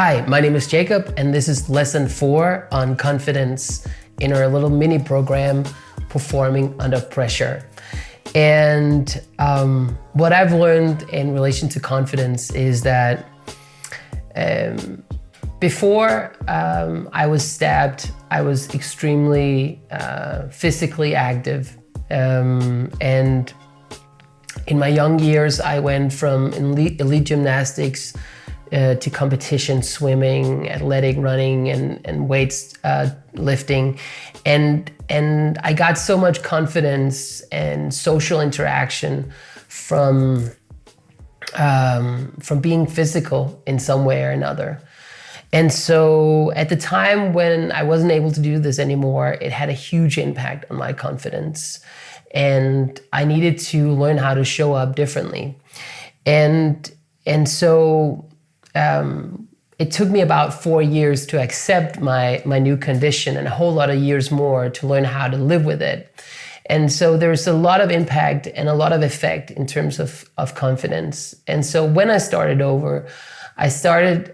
Hi, my name is Jacob, and this is lesson 4 on confidence in our little mini program, Performing Under Pressure. And what I've learned in relation to confidence is that before I was stabbed, I was extremely physically active. And in my young years, I went from elite gymnastics to competition swimming, athletic running, and weights lifting, and I got so much confidence and social interaction from being physical in some way or another. And so at the time when I wasn't able to do this anymore, it had a huge impact on my confidence, and I needed to learn how to show up differently, and so. It took me about 4 years to accept my new condition, and a whole lot of years more to learn how to live with it. And so there's a lot of impact and a lot of effect in terms of confidence. And so when I started over, I started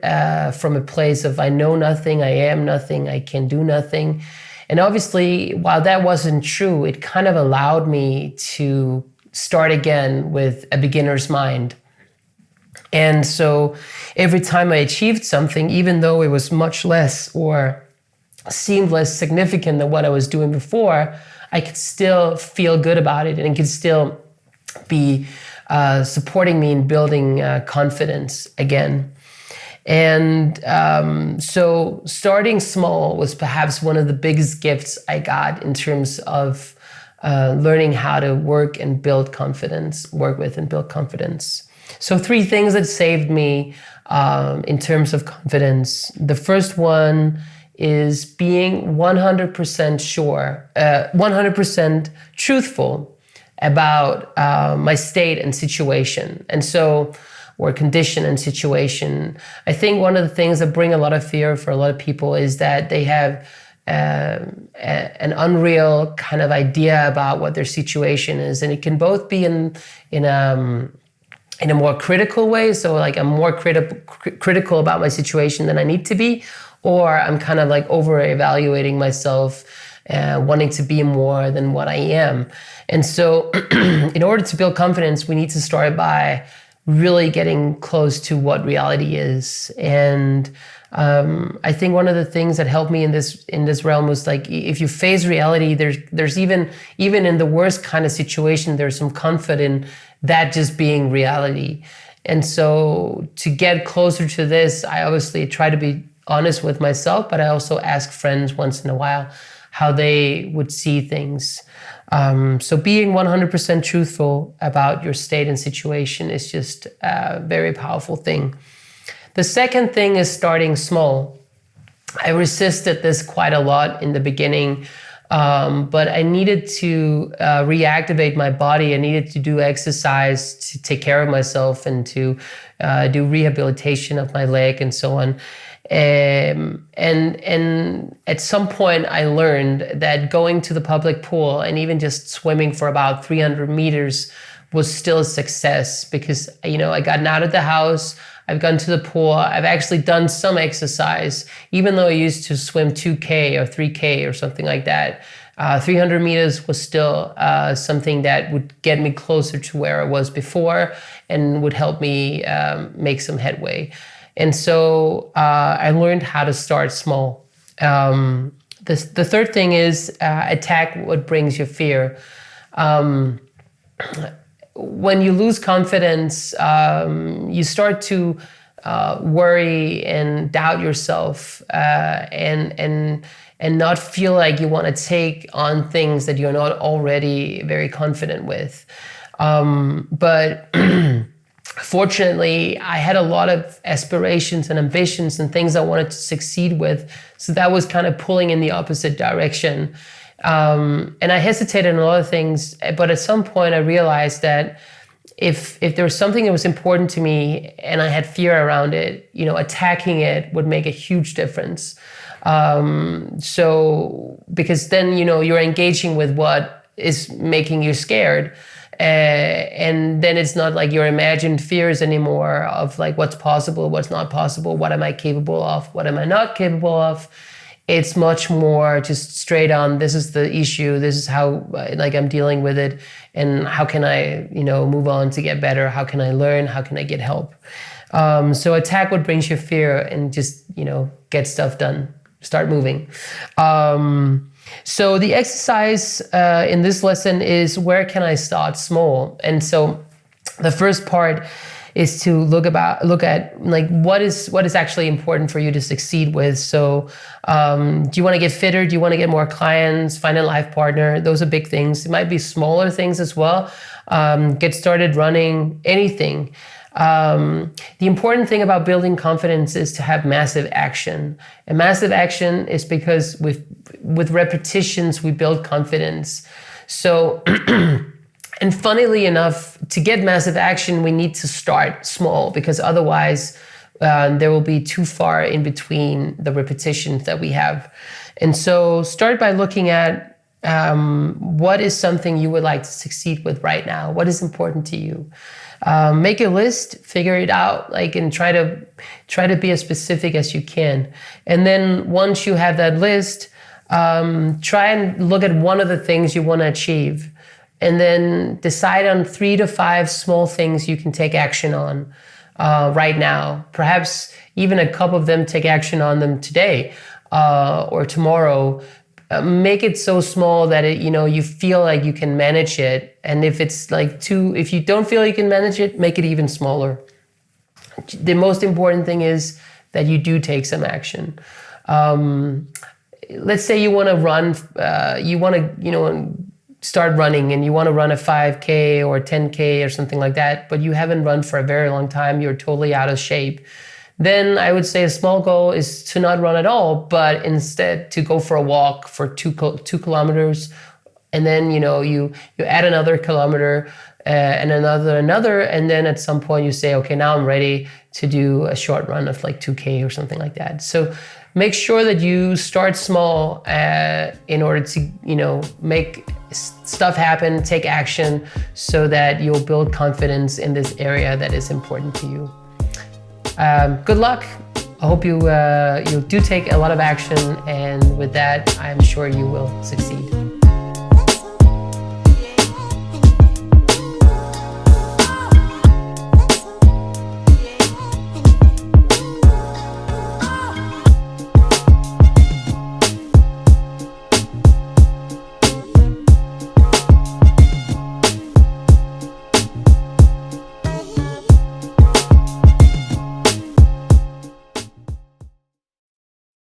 from a place of I know nothing, I am nothing, I can do nothing. And obviously, while that wasn't true, it kind of allowed me to start again with a beginner's mind. And so every time I achieved something, even though it was much less or seemed less significant than what I was doing before, I could still feel good about it, and it could still be supporting me in building confidence again. And so starting small was perhaps one of the biggest gifts I got in terms of learning how to work and build confidence, work with and build confidence. So 3 things that saved me in terms of confidence. The first one is being 100% sure, 100% truthful about my state and situation. And so, or condition and situation. I think one of the things that bring a lot of fear for a lot of people is that they have an unreal kind of idea about what their situation is. And it can both be in a more critical way, so like I'm more critical about my situation than I need to be, or I'm kind of like over-evaluating myself, wanting to be more than what I am. And so in order to build confidence, we need to start by really getting close to what reality is. And I think one of the things that helped me in this realm was like, if you face reality, there's even in the worst kind of situation, there's some comfort in that just being reality. And so to get closer to this, I obviously try to be honest with myself, but I also ask friends once in a while how they would see things. So being 100% truthful about your state and situation is just a very powerful thing. The second thing is starting small. I resisted this quite a lot in the beginning, but I needed to reactivate my body. I needed to do exercise to take care of myself and to do rehabilitation of my leg and so on. And at some point I learned that going to the public pool and even just swimming for about 300 meters was still a success, because, you know, I gotten out of the house, I've gone to the pool, I've actually done some exercise, even though I used to swim 2K or 3K or something like that. 300 meters was still something that would get me closer to where I was before and would help me make some headway. And so I learned how to start small. The third thing is attack what brings you fear. When you lose confidence, you start to worry and doubt yourself, and not feel like you want to take on things that you're not already very confident with. But fortunately, I had a lot of aspirations and ambitions and things I wanted to succeed with. So that was kind of pulling in the opposite direction. And I hesitated on a lot of things, but at some point I realized that if there was something that was important to me and I had fear around it, you know, attacking it would make a huge difference. So because then, you know, you're engaging with what is making you scared. And then it's not like your imagined fears anymore of like what's possible, what's not possible, what am I capable of, what am I not capable of. It's much more just straight on, this is the issue, this is how like I'm dealing with it, and how can I, move on to get better, how can I learn, how can I get help. So attack what brings you fear and just, get stuff done, start moving. So the exercise in this lesson is, where can I start small? And so the first part is to look at like what is actually important for you to succeed with. So do you want to get fitter? Do you want to get more clients? Find a life partner? Those are big things. It might be smaller things as well. Get started running, anything. The important thing about building confidence is to have massive action. And massive action is because with repetitions, we build confidence. So, and funnily enough, to get massive action, we need to start small, because otherwise there will be too far in between the repetitions that we have. And so start by looking at what is something you would like to succeed with right now? What is important to you? Make a list, figure it out, and try to be as specific as you can. And then once you have that list, try and look at one of the things you want to achieve, and then decide on 3 to 5 small things you can take action on right now. Perhaps even a couple of them, take action on them today or tomorrow. Make it so small that you feel like you can manage it. And if it's if you don't feel you can manage it, make it even smaller. The most important thing is that you do take some action. Let's say you want to run, you want to, start running, and you want to run a 5K or 10K or something like that, but you haven't run for a very long time, you're totally out of shape. Then I would say a small goal is to not run at all, but instead to go for a walk for 2 kilometers. And then, you add another kilometer and another. And then at some point you say, okay, now I'm ready to do a short run of 2K or something like that. So make sure that you start small in order to, make stuff happen, take action, so that you'll build confidence in this area that is important to you. Good luck. I hope you do take a lot of action, and with that, I'm sure you will succeed.